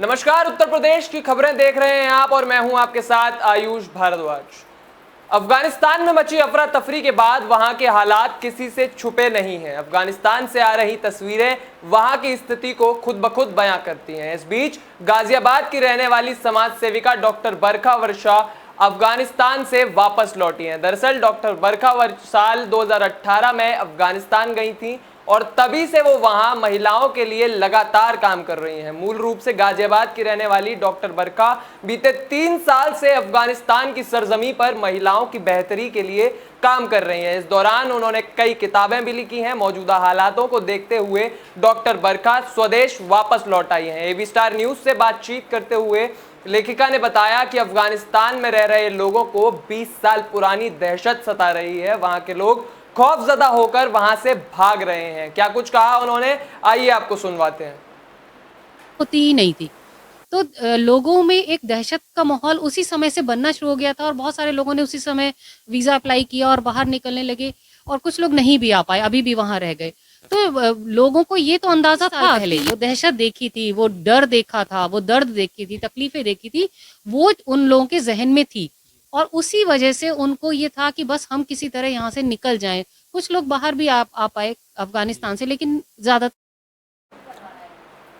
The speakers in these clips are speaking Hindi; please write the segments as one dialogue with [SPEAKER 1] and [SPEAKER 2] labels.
[SPEAKER 1] नमस्कार, उत्तर प्रदेश की खबरें देख रहे हैं आप और मैं हूं आपके साथ आयुष भारद्वाज। अफगानिस्तान में मची अफरा तफरी के बाद वहां के हालात किसी से छुपे नहीं हैं। अफगानिस्तान से आ रही तस्वीरें वहां की स्थिति को खुद ब खुद बयां करती हैं। इस बीच गाजियाबाद की रहने वाली समाज सेविका डॉक्टर बरखा वर्षा अफगानिस्तान से वापस लौटी हैं। दरअसल डॉक्टर बरखा वर्षा साल 2018 में अफगानिस्तान गई थी और तभी से वो वहां महिलाओं के लिए लगातार काम कर रही हैं। मूल रूप से गाजियाबाद की रहने वाली डॉक्टर बरखा बीते 3 साल से अफगानिस्तान की सरजमी पर महिलाओं की बेहतरी के लिए काम कर रही हैं। इस दौरान उन्होंने कई किताबें भी लिखी हैं। मौजूदा हालातों को देखते हुए डॉक्टर बरखा स्वदेश वापस लौट आई हैं। एबी स्टार न्यूज से बातचीत करते हुए लेखिका ने बताया कि अफगानिस्तान में रह रहे लोगों को 20 साल पुरानी दहशत सता रही है। वहां के लोग खौफजदा होकर वहां से भाग रहे हैं। क्या कुछ कहा उन्होंने, आइए आपको सुनवाते हैं।
[SPEAKER 2] होती ही नहीं थी, तो लोगों में एक दहशत का माहौल उसी समय से बनना शुरू हो गया था और बहुत सारे लोगों ने उसी समय वीज़ा अप्लाई किया और बाहर निकलने लगे और कुछ लोग नहीं भी आ पाए, अभी भी वहाँ रह गए। तो लोगों को ये तो अंदाज़ा था पहले, वो दहशत देखी थी, वो डर देखा था, वो दर्द देखी थी, तकलीफ़ें देखी थी, वो उन लोगों के ज़हन में थी और उसी वजह से उनको ये था कि बस हम किसी तरह यहाँ से निकल जाएँ। कुछ लोग बाहर भी आ पाए अफ़गानिस्तान से, लेकिन ज़्यादा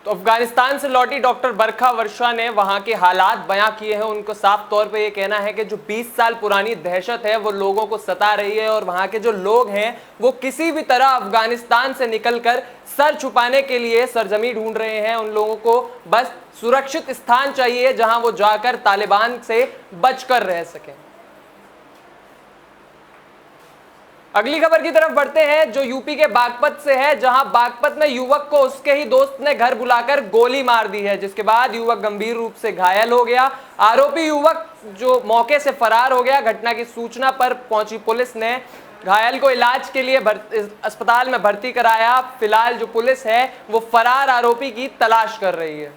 [SPEAKER 1] तो अफगानिस्तान से लौटी डॉक्टर बरखा वर्षा ने वहां के हालात बयां किए हैं। उनको साफ तौर पे ये कहना है कि जो 20 साल पुरानी दहशत है वो लोगों को सता रही है और वहां के जो लोग हैं वो किसी भी तरह अफगानिस्तान से निकलकर सर छुपाने के लिए सरजमी ढूंढ रहे हैं। उन लोगों को बस सुरक्षित स्थान चाहिए जहां वो जाकर तालिबान से बचकर रह सकें। अगली खबर की तरफ बढ़ते हैं जो यूपी के बागपत से है, जहां बागपत में युवक को उसके ही दोस्त ने घर बुलाकर गोली मार दी है, जिसके बाद युवक गंभीर रूप से घायल हो गया। आरोपी युवक जो मौके से फरार हो गया। घटना की सूचना पर पहुंची पुलिस ने घायल को इलाज के लिए अस्पताल में भर्ती कराया। फिलहाल जो पुलिस है वो फरार आरोपी की तलाश कर रही है।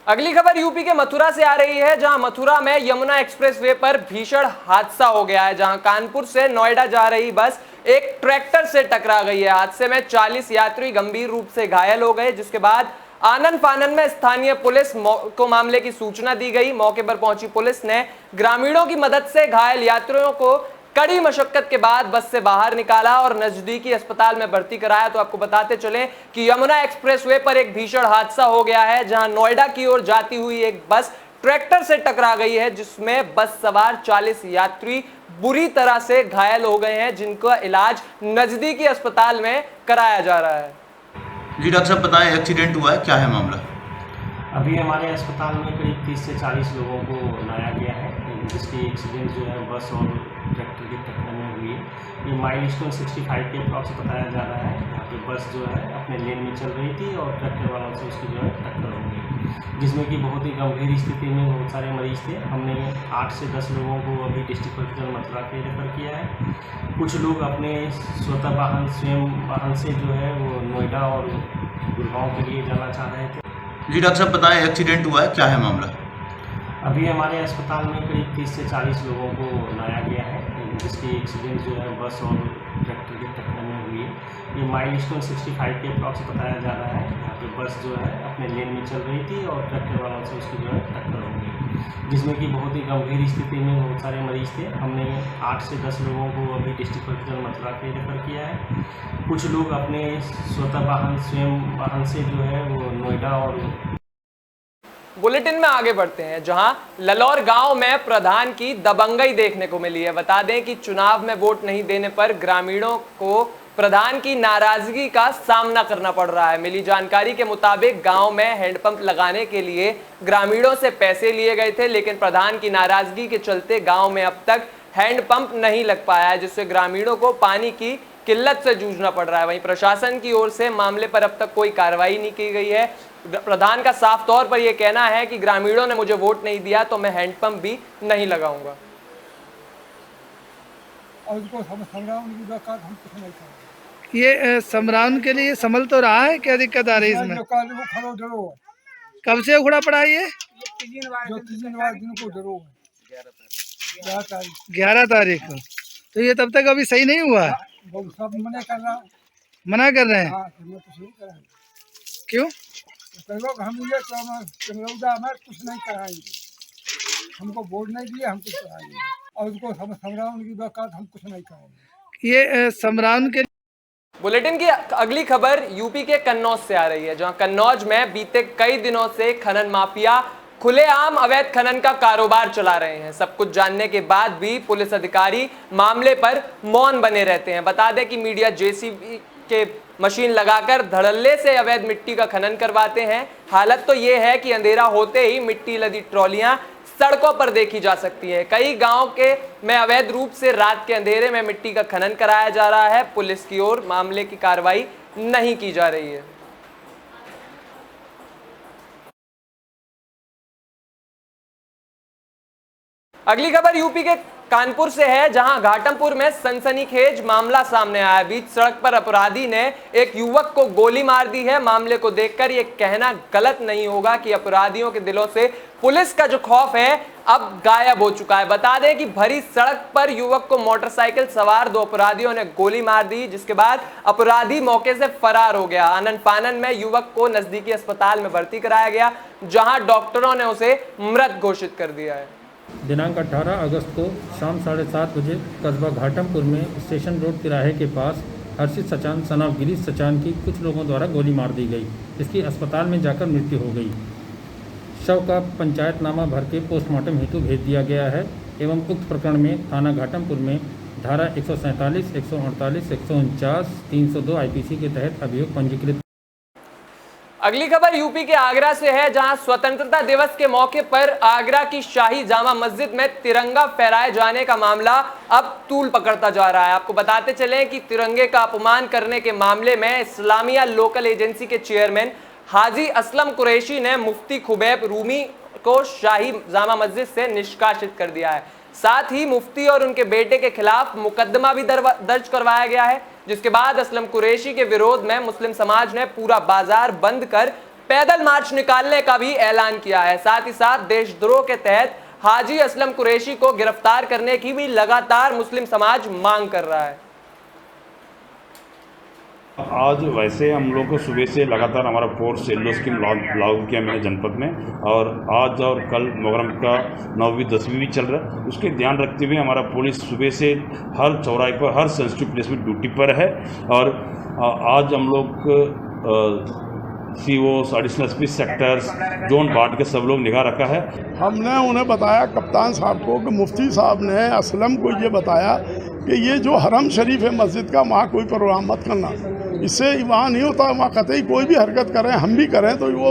[SPEAKER 1] अगली खबर यूपी के मथुरा से आ रही है, जहां मथुरा में यमुना एक्सप्रेसवे पर भीषण हादसा हो गया है, जहां कानपुर से नोएडा जा रही बस एक ट्रैक्टर से टकरा गई है। हादसे में 40 यात्री गंभीर रूप से घायल हो गए, जिसके बाद आनन फानन में स्थानीय पुलिस को मामले की सूचना दी गई। मौके पर पहुंची पुलिस ने ग्रामीणों की मदद से घायल यात्रियों को कड़ी मशक्कत के बाद बस से बाहर निकाला और नजदीकी अस्पताल में भर्ती कराया। तो आपको बताते चले कि यमुना एक्सप्रेसवे पर एक भीषण हादसा हो गया है, जहां नोएडा की ओर जाती हुई एक बस ट्रैक्टर से टकरा गई है, जिसमें बस सवार 40 यात्री बुरी तरह से घायल हो गए हैं, जिनका इलाज नजदीकी अस्पताल में कराया जा रहा है।
[SPEAKER 3] जी डॉक्टर साहब बताएं, एक्सीडेंट हुआ है, क्या है मामला?
[SPEAKER 4] अभी हमारे अस्पताल में करीब 30 से 40 लोगों को लाया गया है, जिसकी एक्सीडेंट जो है बस और ट्रैक्टर की टक्कर में हुई है। ये माइलस्टोन 65 के अप्रॉक्स बताया जा रहा है। यहाँ पे बस जो है अपने लेन में चल रही थी और ट्रैक्टर वालों से उसकी जो है टक्कर हो गई, जिसमें कि बहुत ही गंभीर स्थिति में बहुत सारे मरीज थे। हमने 8 से 10 लोगों को अभी डिस्ट्रिक्ट हॉस्पिटल मथुरा के रेफर किया है। कुछ लोग अपने स्वतः स्वयं वाहन से जो है वो नोएडा और गुड़गांव के लिए जाना चाह रहे थे।
[SPEAKER 3] जी डॉक्टर साहब बताएं, एक्सीडेंट हुआ है, क्या है मामला?
[SPEAKER 4] अभी हमारे अस्पताल में करीब 30 से 40 लोगों को लाया गया है, जिसकी एक्सीडेंट जो है बस और ट्रैक्टर की टक्कर में हुई है। ये माइलस्टोन 65 के अप्रॉक्स बताया जा रहा है। यहाँ पे बस जो है अपने लेन में चल रही थी और ट्रैक्टर वालों से उसकी जो है टक्कर हो गई, जिसमें कि बहुत ही गंभीर स्थिति में बहुत सारे मरीज थे। हमने 8 से 10 लोगों को अभी डिस्ट्रिक्ट हॉस्पिटल मथुरा के रेफर किया है। कुछ लोग अपने स्वतः स्वयं वाहन से जो है वो नोएडा और
[SPEAKER 1] बुलेटिन में आगे बढ़ते हैं, जहां ललौर गांव में प्रधान की दबंगई देखने को मिली है। बता दें कि चुनाव में वोट नहीं देने पर ग्रामीणों को प्रधान की नाराजगी का सामना करना पड़ रहा है। मिली जानकारी के मुताबिक गांव में हैंडपंप लगाने के लिए ग्रामीणों से पैसे लिए गए थे, लेकिन प्रधान की नाराजगी के चलते गांव में अब तक हैंडपंप नहीं लग पाया है, जिससे ग्रामीणों को पानी की किल्लत से जूझना पड़ रहा है। वहीं प्रशासन की ओर से मामले पर अब तक कोई कार्रवाई नहीं की गई है। प्रधान का साफ तौर पर यह कहना है कि ग्रामीणों ने मुझे वोट नहीं दिया तो मैं हैंडपंप भी नहीं लगाऊंगा।
[SPEAKER 5] ये समराउन के लिए संभल तो रहा है, क्या दिक्कत आ रही है इसमें? कब से उखड़ा पड़ा है ये? 11 तारीख को। तो ये तब तक अभी सही नहीं हुआ है?
[SPEAKER 6] वो सब मना कर रहा है।
[SPEAKER 5] मना कर रहे हैं?
[SPEAKER 6] हाँ तो मैं कुछ नहीं कराएंगे।
[SPEAKER 5] क्यों?
[SPEAKER 6] तो लोग हम ये चिमरौदा में कुछ नहीं कराएंगे, हमको वोट नहीं दिए, हम कुछ कराएंगे, और उनको समराउन की बात हम कुछ नहीं कराएंगे।
[SPEAKER 5] ये समराउन के
[SPEAKER 1] बुलेटिन की अगली खबर यूपी के कन्नौज से आ रही है, जहां कन्नौज में बीते कई दिनों से खनन माफिया खुलेआम अवैध खनन का कारोबार चला रहे हैं। सब कुछ जानने के बाद भी पुलिस अधिकारी मामले पर मौन बने रहते हैं। बता दें कि मीडिया जेसीबी के मशीन लगाकर धड़ल्ले से अवैध मिट्टी का खनन करवाते हैं। हालत तो ये है कि अंधेरा होते ही मिट्टी लदी ट्रॉलियां सड़कों पर देखी जा सकती है। कई गांव के में अवैध रूप से रात के अंधेरे में मिट्टी का खनन कराया जा रहा है। पुलिस की ओर मामले की कार्रवाई नहीं की जा रही है। अगली खबर यूपी के कानपुर से है, जहां घाटमपुर में सनसनीखेज मामला सामने आया। बीच सड़क पर अपराधी ने एक युवक को गोली मार दी है। मामले को देखकर यह कहना गलत नहीं होगा कि अपराधियों के दिलों से पुलिस का जो खौफ है अब गायब हो चुका है। बता दें कि भरी सड़क पर युवक को मोटरसाइकिल सवार दो अपराधियों ने गोली मार दी, जिसके बाद अपराधी मौके से फरार हो गया। आनन फानन में युवक को नजदीकी अस्पताल में भर्ती कराया गया, जहां डॉक्टरों ने उसे मृत घोषित कर दिया है।
[SPEAKER 7] दिनांक 18 अगस्त को शाम 7:30 बजे कस्बा घाटमपुर में स्टेशन रोड तिराहे के पास हर्षित सचान सन ऑफ गिरीश सचान की कुछ लोगों द्वारा गोली मार दी गई, जिसकी अस्पताल में जाकर मृत्यु हो गई। शव का पंचायतनामा भर के पोस्टमार्टम हेतु भेज दिया गया है एवं उक्त प्रकरण में थाना घाटमपुर में धारा 147, 148, 149, 302 आईपीसी के तहत अभियोग पंजीकृत।
[SPEAKER 1] अगली खबर यूपी के आगरा से है, जहां स्वतंत्रता दिवस के मौके पर आगरा की शाही जामा मस्जिद में तिरंगा फहराए जाने का मामला अब तूल पकड़ता जा रहा है। आपको बताते चलें कि तिरंगे का अपमान करने के मामले में इस्लामिया लोकल एजेंसी के चेयरमैन हाजी असलम कुरैशी ने मुफ्ती खुबैब रूमी को शाही जामा मस्जिद से निष्कासित कर दिया है। साथ ही मुफ्ती और उनके बेटे के खिलाफ मुकदमा भी दर्ज करवाया गया है, जिसके बाद असलम कुरैशी के विरोध में मुस्लिम समाज ने पूरा बाजार बंद कर पैदल मार्च निकालने का भी ऐलान किया है। साथ ही साथ देशद्रोह के तहत हाजी असलम कुरैशी को गिरफ्तार करने की भी लगातार मुस्लिम समाज मांग कर रहा है।
[SPEAKER 8] आज वैसे हम लोग को सुबह से लगातार हमारा फोर्स येलो स्कीम लागू किया मैंने जनपद में, और आज और कल मुहर्रम का 9वीं 10वीं भी चल रहा है। उसके ध्यान रखते हुए हमारा पुलिस सुबह से हर चौराहे पर, हर सेंसिटिव प्लेस में ड्यूटी पर है। और आज हम लोग COs, additional SP sectors, zone बांट के सब लोग निगाह रखा है।
[SPEAKER 9] हमने उन्हें बताया, कप्तान साहब को, कि मुफ्ती साहब ने असलम को ये बताया कि ये जो हरम शरीफ है मस्जिद का, वहाँ कोई प्रोग्राम मत करना, इससे वहाँ नहीं होता, वहाँ कतई कोई भी हरकत करें, हम भी करें तो वो।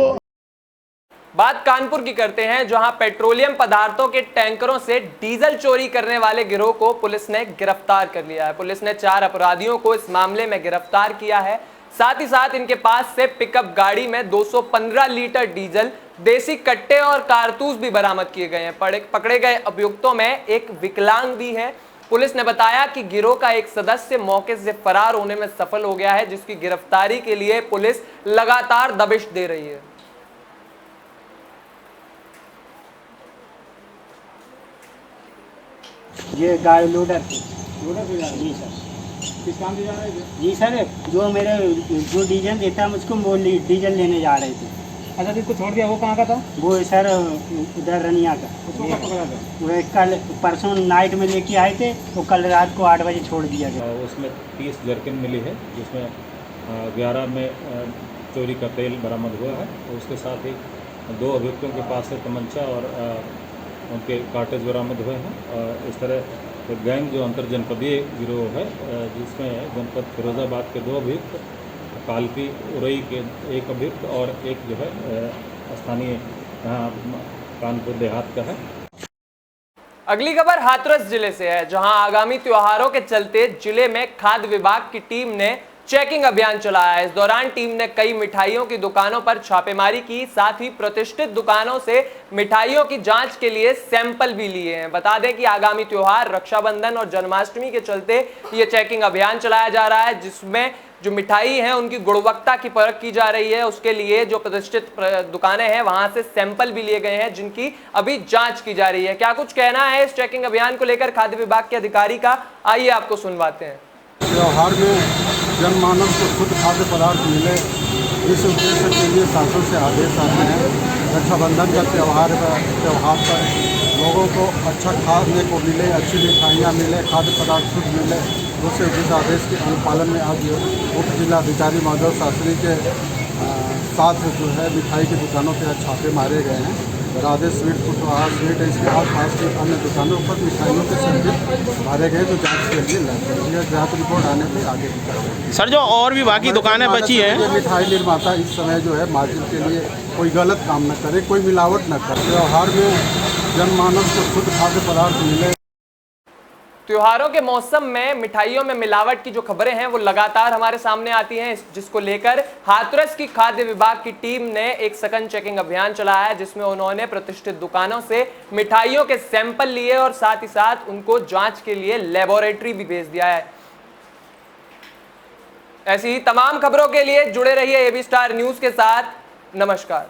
[SPEAKER 1] बात कानपुर की करते हैं, जहां पेट्रोलियम पदार्थों के टैंकरों से डीजल चोरी करने वाले गिरोह को पुलिस ने गिरफ्तार कर लिया है। पुलिस ने 4 अपराधियों को इस मामले में गिरफ्तार किया है। साथ ही साथ इनके पास से पिकअप गाड़ी में 215 लीटर डीजल, देसी कट्टे और कारतूस भी बरामद किए गए हैं। पकड़े गए अभियुक्तों में एक विकलांग भी है। पुलिस ने बताया कि गिरोह का एक सदस्य मौके से फरार होने में सफल हो गया है, जिसकी गिरफ्तारी के लिए पुलिस लगातार दबिश दे रही है।
[SPEAKER 10] ये गाड़ी लोडर जी सर, किस काम से जा रहे थे? जी सर, जो डीजल देता है मुझको, वो डीजल लेने जा रहे थे।
[SPEAKER 6] अच्छा, जिसको छोड़ दिया वो कहाँ का था?
[SPEAKER 10] वो सर उधर रनिया का।
[SPEAKER 6] उसको कब पकड़ा था?
[SPEAKER 10] वो कल परसों नाइट में लेके आए थे, तो कल रात को 8 बजे छोड़ दिया गया।
[SPEAKER 7] उसमें 30 जर्किन मिली है, जिसमें 11 में चोरी का तेल बरामद हुआ है। और उसके साथ ही 2 अभियुक्तों के पास से तमंचा और उनके कार्टेज बरामद हुए हैं। इस तरह एक गैंग जो अंतर जनपदीय गिरोह है, जिसमें जनपद फिरोजाबाद के 2 अभियुक्त, कालपी उरई के 1 अभियुक्त और एक जो है स्थानीय कानपुर देहात का है।
[SPEAKER 1] अगली खबर हाथरस जिले से है, जहां आगामी त्योहारों के चलते जिले में खाद्य विभाग की टीम ने चेकिंग अभियान चलाया है। इस दौरान टीम ने कई मिठाइयों की दुकानों पर छापेमारी की, साथ ही प्रतिष्ठित दुकानों से मिठाइयों की जांच के लिए सैंपल भी लिए हैं। बता दें कि आगामी त्योहार रक्षाबंधन और जन्माष्टमी के चलते ये चेकिंग अभियान चलाया जा रहा है, जिसमें जो मिठाई है उनकी गुणवत्ता की परख की जा रही है। उसके लिए जो प्रतिष्ठित दुकानें हैं वहां से सैंपल भी लिए गए हैं जिनकी अभी जांच की जा रही है। क्या कुछ कहना है इस चेकिंग अभियान को लेकर खाद्य विभाग के अधिकारी का, आइए आपको सुनवाते हैं।
[SPEAKER 11] त्योहार में जनमानस को शुद्ध खाद्य पदार्थ मिले, इस उद्देश्य के लिए शासन से आदेश आते हैं। रक्षाबंधन का त्यौहार पर लोगों को अच्छा खाने को मिले, अच्छी मिठाइयाँ मिले, खाद्य पदार्थ शुद्ध मिले, उससे जिस आदेश के अनुपालन में आज उप जिलाधिकारी माधव शास्त्री के साथ जो है मिठाई की दुकानों पर छापे मारे गए हैं। राधे स्वीट, कुशवाहा स्वीट, इसके आसपास की अन्य दुकानों पर मिठाइयों के सर्टिफिकेट मारे गए, तो जांच के लिए लाए। जांच रिपोर्ट आने पर आगे की कार्रवाई।
[SPEAKER 12] सर, जो और भी बाकी दुकानें बची हैं,
[SPEAKER 11] मिठाई निर्माता इस समय जो है मार्जिन के लिए कोई गलत काम न करे, कोई मिलावट न करे। त्योहार में जनमानस को शुद्ध खाद्य पदार्थ मिले।
[SPEAKER 1] त्योहारों के मौसम में मिठाइयों में मिलावट की जो खबरें हैं वो लगातार हमारे सामने आती हैं, जिसको लेकर हाथरस की खाद्य विभाग की टीम ने एक सघन चेकिंग अभियान चलाया है, जिसमें उन्होंने प्रतिष्ठित दुकानों से मिठाइयों के सैंपल लिए और साथ ही साथ उनको जांच के लिए लेबोरेटरी भी भेज दिया है। ऐसी ही तमाम खबरों के लिए जुड़े रहिए एबी स्टार न्यूज के साथ। नमस्कार।